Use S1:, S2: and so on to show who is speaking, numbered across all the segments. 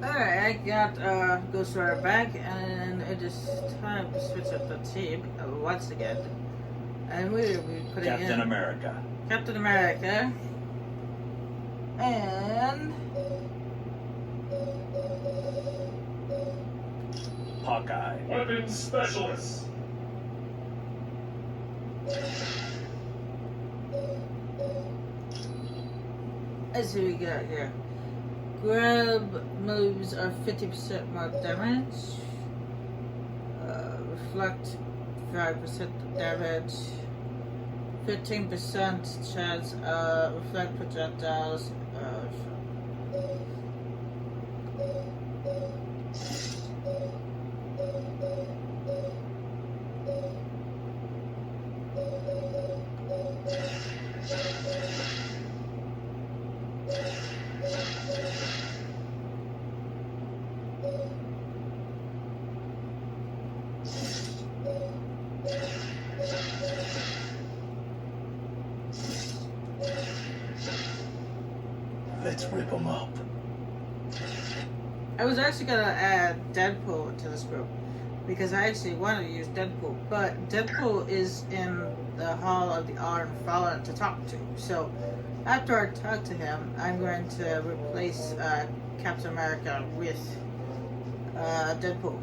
S1: Alright, I got Ghost Rider back, and it is time to switch up the team once again. And we'll be putting
S2: Captain
S1: in
S2: America.
S1: Captain America and
S2: Hawkeye.
S3: Weapons specialists.
S1: let's see what we got here. Grab moves are 50% more damage. Reflect 5% damage. 15% chance reflect projectiles.
S2: Let's rip them up.
S1: I was actually gonna add Deadpool to this group because I actually want to use Deadpool, but Deadpool is in the Hall of the Iron Fallen to talk to. So after I talk to him, I'm going to replace Captain America with Deadpool.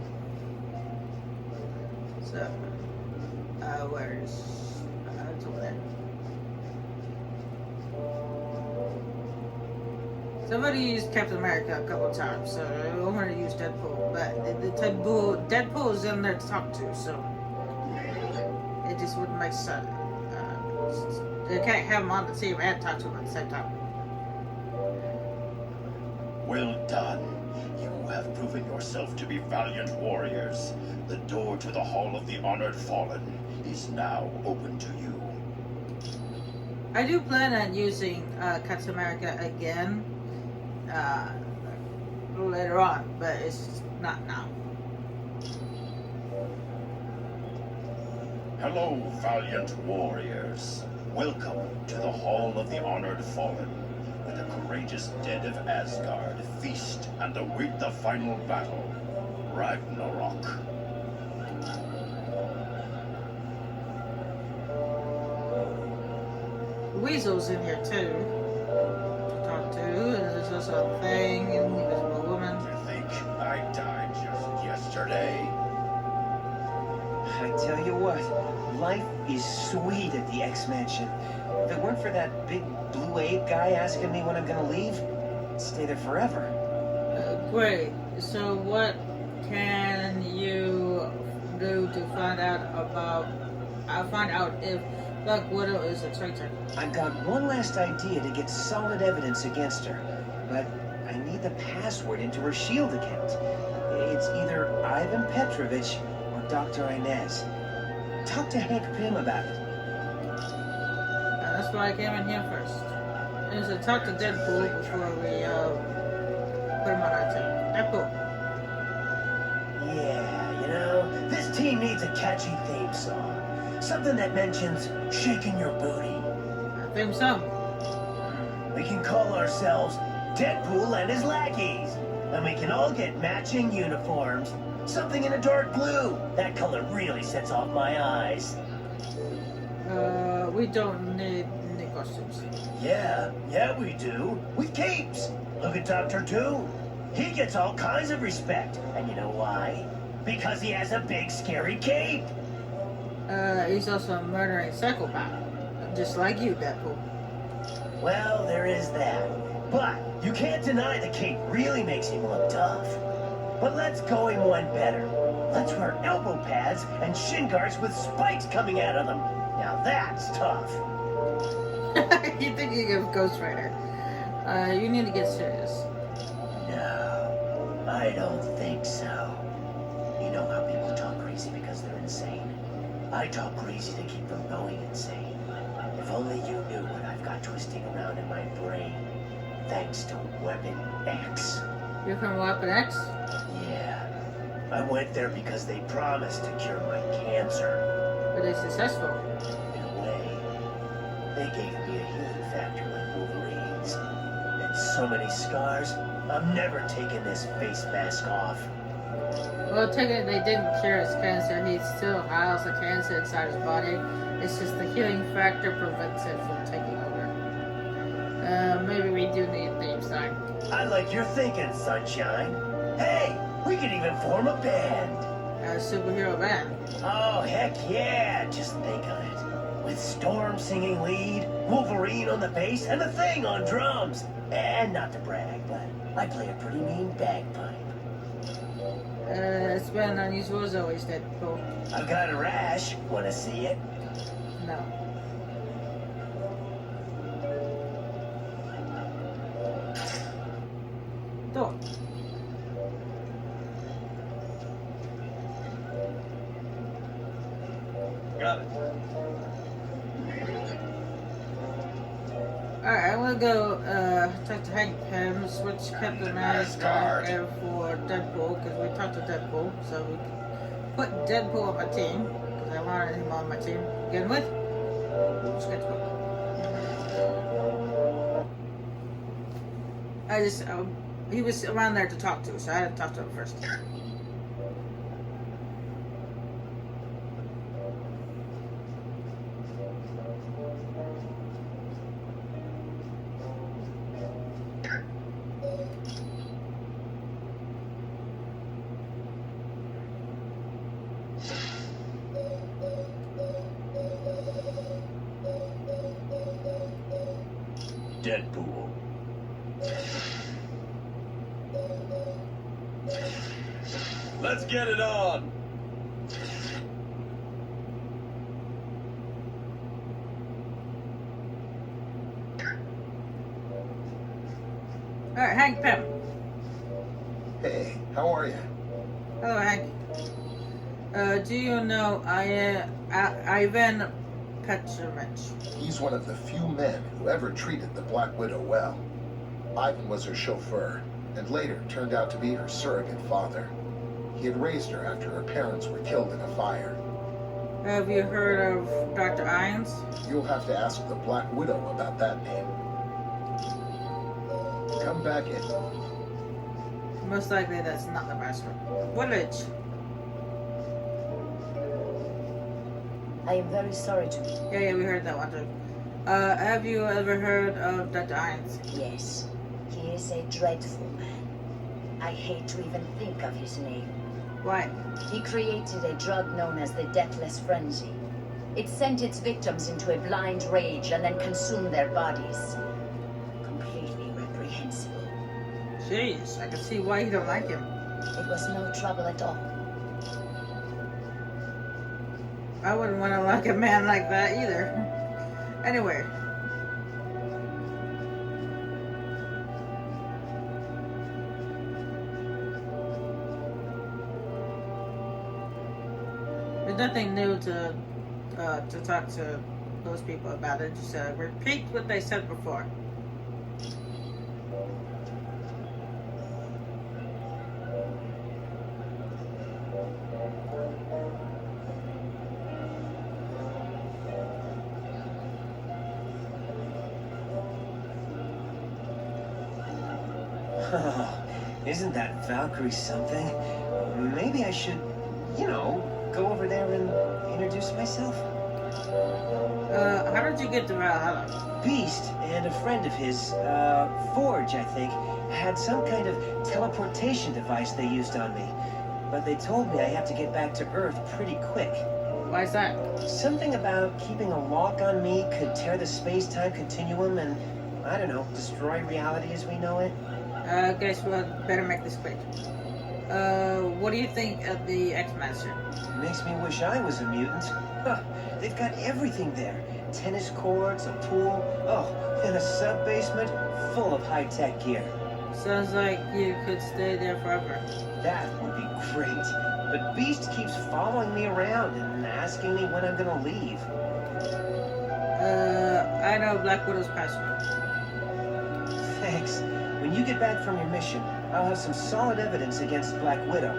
S1: So where's it's over there. Somebody used Captain America a couple of times, so I'm going to use Deadpool. But Deadpool is in there to talk to, so it just wouldn't make sense. They can't have him on the team and talk to him at the same time.
S2: Well done. You have proven yourself to be valiant warriors. The door to the Hall of the Honored Fallen is now open to you.
S1: I do plan on using Captain America again later on, but it's not now.
S2: Hello, valiant warriors. Welcome to the Hall of the Honored Fallen, where the courageous dead of Asgard feast and await the final battle, Ragnarok.
S1: Weasel's in here too to talk to, and there's also a thing, and Invisible Woman.
S2: You think I died just yesterday?
S4: I tell you what, life is sweet at the X-Mansion. If it weren't for that big blue ape guy asking me when I'm gonna leave, I'd stay there forever.
S1: Great. So what can you do to find out about? Find out if Black Widow is a traitor.
S4: I've got one last idea to get solid evidence against her, but I need the password into her SHIELD account. It's either Ivan Petrovich or Dr. Inez. Talk to Hank Pym about it.
S1: That's why I came in here first. And so talk to Deadpool before we put him on our team. Deadpool.
S4: Yeah, you know, this team needs a catchy theme song. Something that mentions shaking your booty.
S1: Theme song.
S4: We can call ourselves Deadpool and his lackeys. And we can all get matching uniforms. Something in a dark blue. That color really sets off my eyes.
S1: We don't need any costumes.
S4: Yeah, we do. With capes. Look at Dr. Doom. He gets all kinds of respect. And you know why? Because he has a big scary cape.
S1: He's also a murdering psychopath. Just like you, Deadpool.
S4: Well, there is that. But you can't deny the cape really makes him look tough. But let's go him one better. Let's wear elbow pads and shin guards with spikes coming out of them. Now that's tough.
S1: You're thinking of Ghost Rider. You need to get serious.
S4: No, I don't think so. You know how people talk crazy because they're insane. I talk crazy to keep from going insane. If only you knew what I've got twisting around in my brain. Thanks to Weapon X.
S1: You're from Weapon X?
S4: Yeah. I went there because they promised to cure my cancer.
S1: Were they successful?
S4: In a way. They gave me a healing factor like Wolverine's. And so many scars, I'm never taking this face mask off.
S1: Well, technically, they didn't cure his cancer. He still has the cancer inside his body. It's just the healing factor prevents it from taking over. Maybe we do need a theme song.
S4: I like your thinking, Sunshine. Hey, we could even form a band.
S1: A superhero band.
S4: Oh, heck yeah, just think of it. With Storm singing lead, Wolverine on the bass, and the Thing on drums. And not to brag, but I play a pretty mean bagpipe.
S1: It's been unusual as always, Deadpool.
S4: I've got a rash. Wanna see it?
S1: No. Door.
S2: Got it.
S1: Alright, I'm gonna go talk to Hank Pym, switch Captain Asgard for Deadpool, because we talked to Deadpool, so we put Deadpool on my team, because I wanted him on my team to begin with. Let's get to it. He was around there to talk to, so I had to talk to him first.
S4: Deadpool.
S2: Let's get it on.
S1: Alright, Hank Pym.
S3: Hey, how are you?
S1: Hello, Hank. Do you know Ivan Petrovich?
S3: He's one of the few men who ever treated the Black Widow well. Ivan was her chauffeur, and later turned out to be her surrogate father. He had raised her after her parents were killed in a fire.
S1: Have you heard of Dr. Irons?
S3: You'll have to ask the Black Widow about that name. Come back in.
S1: Most likely that's not the password. Woolwich.
S5: I am very sorry to.
S1: Yeah, we heard that one too. Have you ever heard of Dr. Irons?
S5: Yes, he is a dreadful man. I hate to even think of his name.
S1: Why?
S5: He created a drug known as the Deathless Frenzy. It sent its victims into a blind rage and then consumed their bodies. Completely reprehensible.
S1: Jeez, I can see why you don't like him.
S5: It was no trouble at all.
S1: I wouldn't want to like a man like that either. Anyway. There's nothing new to talk to those people about it. Just repeat what they said before.
S4: Isn't that Valkyrie something? Maybe I should, go over there and introduce myself.
S1: How did you get to Valhalla?
S4: Beast and a friend of his, Forge, I think, had some kind of teleportation device they used on me. But they told me I have to get back to Earth pretty quick.
S1: Why's that?
S4: Something about keeping a lock on me could tear the space-time continuum and, I don't know, destroy reality as we know it.
S1: Guess what? Better make this quick. What do you think of the X-Master?
S4: Makes me wish I was a mutant. Huh, they've got everything there. Tennis courts, a pool, and a sub-basement full of high-tech gear.
S1: Sounds like you could stay there forever.
S4: That would be great. But Beast keeps following me around and asking me when I'm gonna leave.
S1: I know Black Widow's password.
S4: Thanks. When you get back from your mission, I'll have some solid evidence against Black Widow.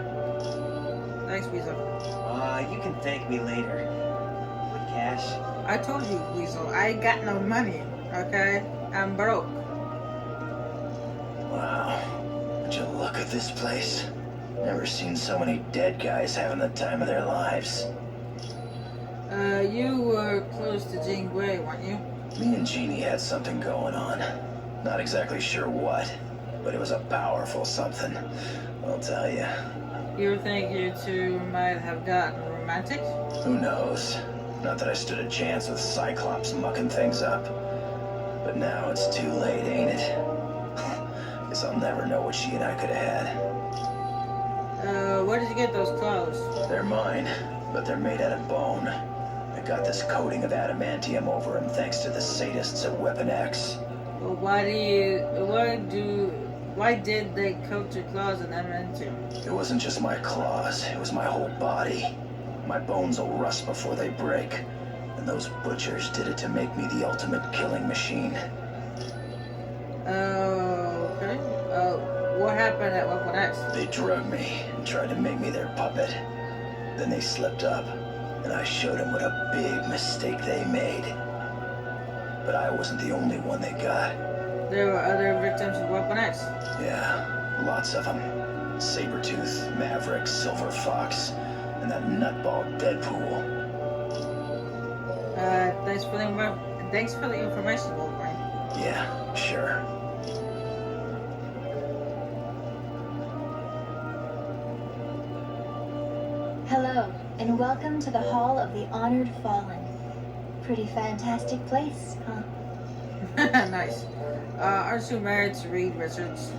S1: Thanks, Weasel.
S4: You can thank me later. With cash?
S1: I told you, Weasel, I ain't got no money, okay? I'm broke.
S4: Wow. at this place. Never seen so many dead guys having the time of their lives.
S1: You were close to Jean Grey, weren't you?
S4: Me and Jeannie had something going on. Not exactly sure what, but it was a powerful something, I'll tell you.
S1: You think you two might have gotten romantic?
S4: Who knows? Not that I stood a chance with Cyclops mucking things up. But now it's too late, ain't it? Guess I'll never know what she and I could have had.
S1: Where did you get those clothes?
S4: They're mine, but they're made out of bone. I got this coating of adamantium over them thanks to the sadists at Weapon X.
S1: Well, why did they coat your clothes in adamantium?
S4: It wasn't just my claws, it was my whole body. My bones will rust before they break. And those butchers did it to make me the ultimate killing machine.
S1: Okay. What happened at Weapon X?
S4: They drugged me and tried to make me their puppet. Then they slipped up, and I showed them what a big mistake they made. But I wasn't the only one they got.
S1: There were other victims of Weapon X.
S4: Yeah, lots of them. Sabretooth, Maverick, Silver Fox, and that nutball Deadpool.
S1: Thanks for the information, Wolverine.
S4: Yeah, sure.
S6: Hello, and welcome to the Hall of the Honored Fallen. Pretty fantastic place, huh?
S1: Nice. Aren't you married to Reed Richards?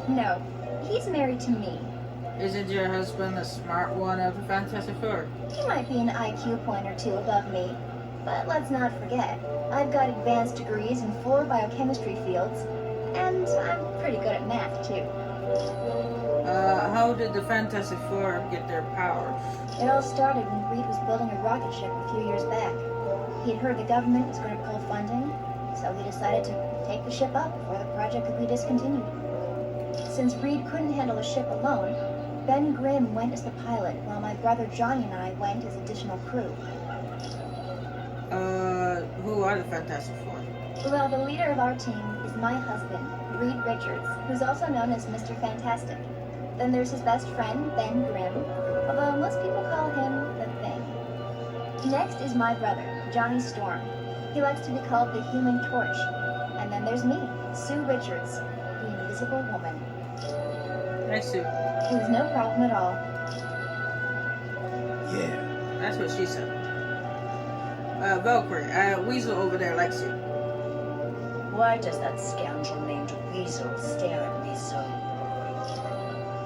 S6: No, he's married to me.
S1: Isn't your husband the smart one of the Fantastic Four?
S6: He might be an IQ point or two above me, but let's not forget, I've got advanced degrees in 4 biochemistry fields, and I'm pretty good at math, too.
S1: How did the Fantastic Four get their powers?
S6: It all started when Reed was building a rocket ship a few years back. He'd heard the government was going to pull funding, so he decided to take the ship up before the project could be discontinued. Since Reed couldn't handle the ship alone, Ben Grimm went as the pilot, while my brother Johnny and I went as additional crew.
S1: Who are the Fantastic Four?
S6: Well, the leader of our team is my husband, Reed Richards, who's also known as Mr. Fantastic. Then there's his best friend, Ben Grimm, although most people call him the Thing. Next is my brother, Johnny Storm. He likes to be called the Human Torch. And then there's me, Sue Richards, the Invisible Woman.
S1: Hi, Sue.
S6: It was no problem at all.
S4: Yeah.
S1: That's what she said. Valkyrie, Weasel over there likes you.
S5: Why does that scoundrel named Weasel stare at me so?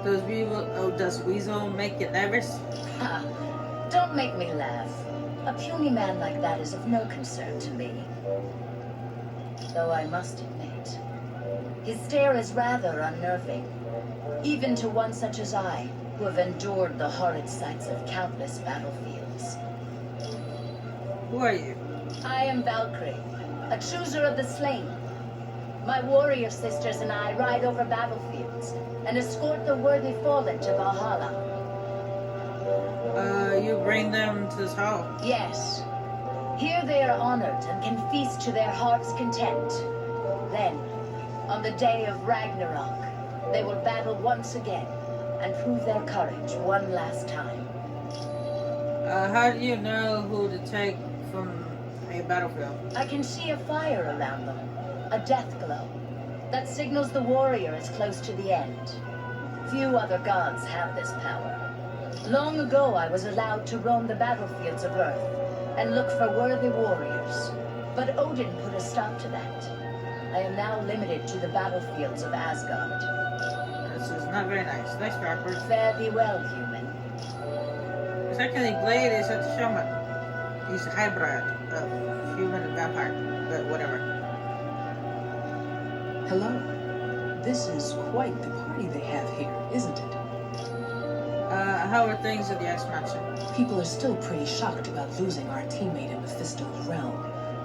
S1: Does Weasel make you nervous?
S5: Ha! Don't make me laugh. A puny man like that is of no concern to me. Though I must admit, his stare is rather unnerving. Even to one such as I, who have endured the horrid sights of countless battlefields.
S1: Who are you?
S5: I am Valkyrie, a chooser of the slain. My warrior sisters and I ride over battlefields and escort the worthy fallen to Valhalla.
S1: You bring them to this hall?
S5: Yes. Here they are honored and can feast to their heart's content. Then, on the day of Ragnarok, they will battle once again and prove their courage one last time.
S1: How do you know who to take from a battlefield?
S5: I can see a fire around them, a death glow, that signals the warrior is close to the end. Few other gods have this power. Long ago, I was allowed to roam the battlefields of Earth and look for worthy warriors, but Odin put a stop to that. I am now limited to the battlefields of Asgard.
S1: This is not very nice. Nice, Rapper.
S5: Fare thee well, human.
S1: Secondly, Blade is a shaman. He's a hybrid of human and vampire, but whatever.
S7: Hello. This is quite the party they have here, isn't it?
S1: How are things at the X-Mansion?
S7: People are still pretty shocked about losing our teammate in Mephisto's realm,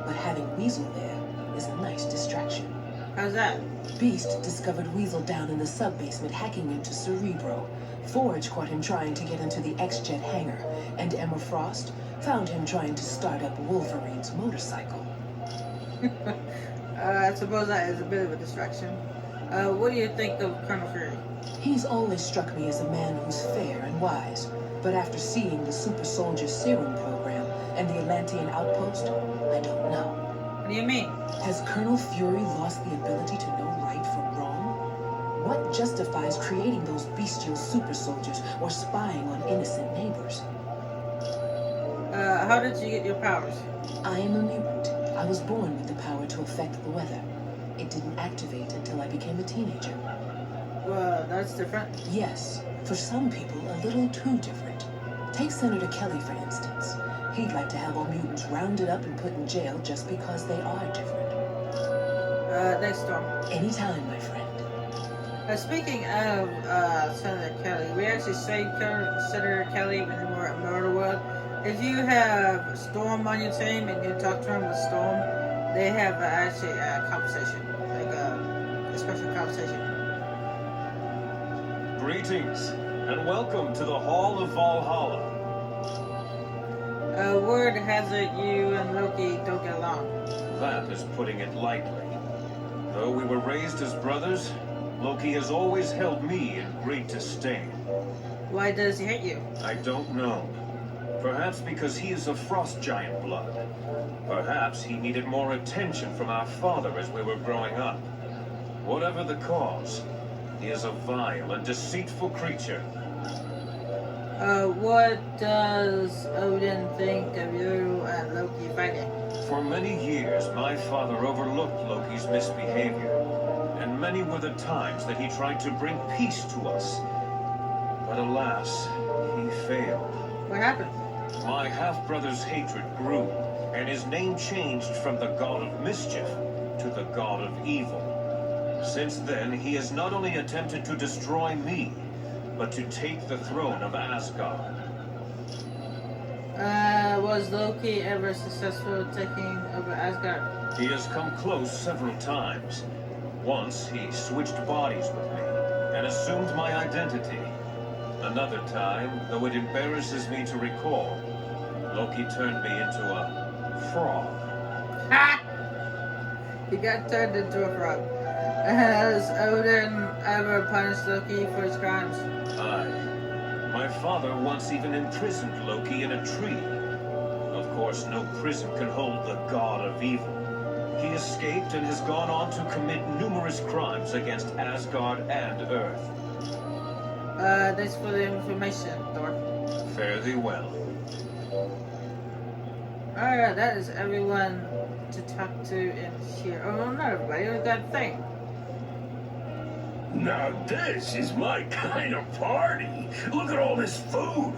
S7: but having Weasel there is a nice distraction.
S1: How's that?
S7: Beast discovered Weasel down in the sub-basement hacking into Cerebro. Forge caught him trying to get into the X-Jet hangar, and Emma Frost found him trying to start up Wolverine's motorcycle.
S1: I suppose that is a bit of a distraction. What do you think of Colonel Fury?
S7: He's always struck me as a man who's fair and wise, but after seeing the super soldier serum program and the Atlantean outpost, I don't know.
S1: What do you mean?
S7: Has Colonel Fury lost the ability to know right from wrong? What justifies creating those bestial super soldiers or spying on innocent neighbors?
S1: How did you get your powers?
S7: I am a mutant. I was born with the power to affect the weather. It didn't activate until I became a teenager.
S1: Well, that's different.
S7: Yes, for some people, a little too different. Take Senator Kelly, for instance. He'd like to have all mutants rounded up and put in jail just because they are different.
S1: Next storm.
S7: Anytime, my friend.
S1: Speaking of Senator Kelly, we actually saved Senator Kelly when we were at Murder World. If you have Storm on your team and you talk to him with Storm, they have actually a conversation, like a special conversation.
S8: Greetings, and welcome to the Hall of Valhalla.
S1: Word has it you and Loki don't get along.
S8: That is putting it lightly. Though we were raised as brothers, Loki has always held me in great disdain.
S1: Why does he hate you?
S8: I don't know. Perhaps because he is of frost giant blood. Perhaps he needed more attention from our father as we were growing up. Whatever the cause, he is a vile and deceitful creature.
S1: What does Odin think of you and Loki fighting?
S8: For many years, my father overlooked Loki's misbehavior, and many were the times that he tried to bring peace to us. But alas, he failed.
S1: What happened?
S8: My half-brother's hatred grew, and his name changed from the god of mischief to the god of evil. Since then, he has not only attempted to destroy me, but to take the throne of Asgard.
S1: Was Loki ever successful taking over Asgard?
S8: He has come close several times. Once, he switched bodies with me, and assumed my identity. Another time, though it embarrasses me to recall, Loki turned me into a frog.
S1: Ha! He got turned into a frog. Has Odin ever punished Loki for his crimes?
S8: Aye. My father once even imprisoned Loki in a tree. Of course, no prison can hold the god of evil. He escaped and has gone on to commit numerous crimes against Asgard and Earth.
S1: Thanks for the information, Thor.
S8: Fare thee well.
S1: Alright, that is everyone to talk to in here. Oh, not everybody, we got a thing.
S9: Now this is my kind of party. Look at all this food.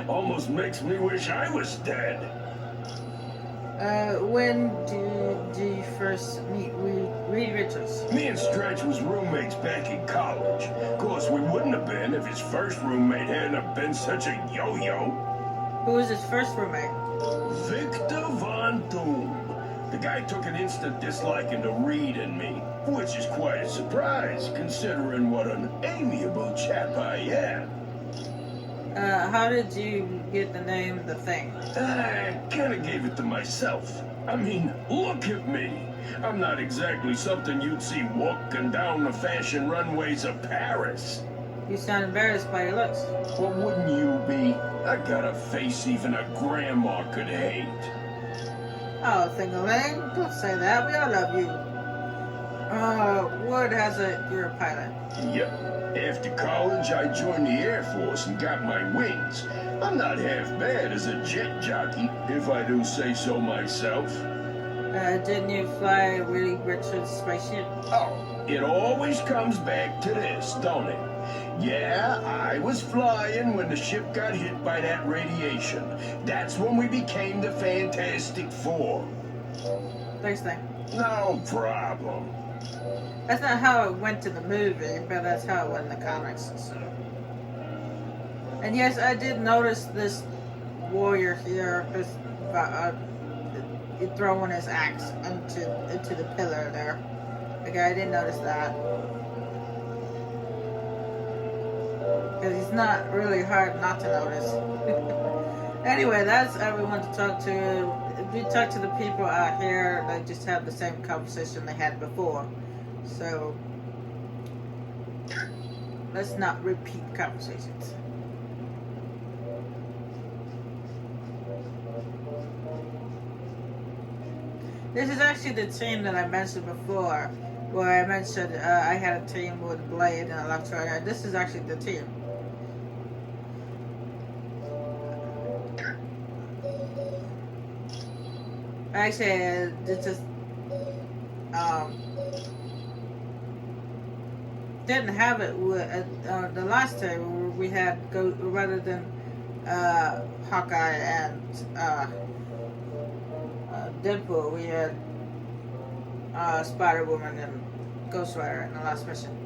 S9: Almost makes me wish I was dead.
S1: When did you first meet Reed Richards?
S9: Me and Stretch was roommates back in college. Of course, we wouldn't have been if his first roommate hadn't have been such a yo-yo.
S1: Who was his first roommate?
S9: Victor Von Doom. The guy took an instant disliking to Reed and me, which is quite a surprise, considering what an amiable chap I am.
S1: How did you get the name The Thing?
S9: I kinda gave it to myself. I mean, look at me. I'm not exactly something you'd see walking down the fashion runways of Paris.
S1: You sound embarrassed by your looks.
S9: Well, wouldn't you be? I got a face even a grandma could hate.
S1: Oh, Thing-a-ling, don't say that. We all love you. Word has it you're a pilot.
S9: Yep. After college, I joined the Air Force and got my wings. I'm not half bad as a jet jockey, if I do say so myself.
S1: Didn't you fly Reed Richards' spaceship?
S9: Oh, it always comes back to this, don't it? Yeah, I was flying when the ship got hit by that radiation. That's when we became the Fantastic Four.
S1: Thanks, Thing.
S9: No problem.
S1: That's not how it went to the movie, but that's how it went in the comics. So. And yes, I did notice this warrior here, throwing his axe into the pillar there. Okay, I didn't notice that. Because he's not really hard not to notice. Anyway, that's everyone to talk to. If you talk to the people out here, they just have the same conversation they had before. So, let's not repeat conversations. This is actually the team that I mentioned before, where I mentioned I had a team with Blade and Electro. This is actually the team. Actually, this is didn't have it with the last time we had go rather than Hawkeye and Deadpool. We had Spider-Woman and Ghost Rider in the last mission.